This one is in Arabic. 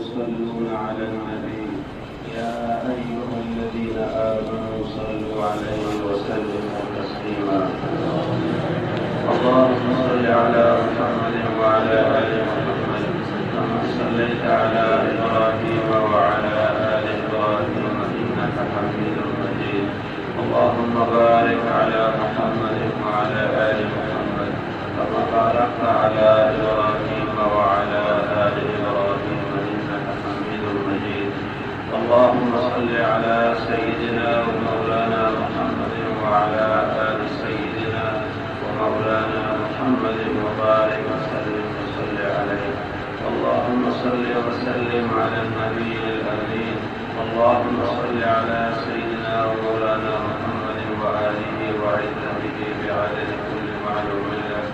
يصلون على النبي يا أيها الذين آمنوا صلوا عليه وسلموا تسليما. اللهم صل على محمد وعلى آل محمد كما صليت على إبراهيم وعلى آل إبراهيم إنك حميد مجيد. اللهم بارك على محمد وعلى آل محمد كما باركت على إبراهيم وعلى آل إبراهيم إنك حميد مجيد. اللهم صل على سيدنا ومولانا محمد وعلى آل سيدنا ومولانا محمد وبارك وسلم وصل عليه. اللهم صل وسلم على النبي الأمين. اللهم صل على سيدنا ومولانا محمد وآله وعزته بعدد كل معلوم لك.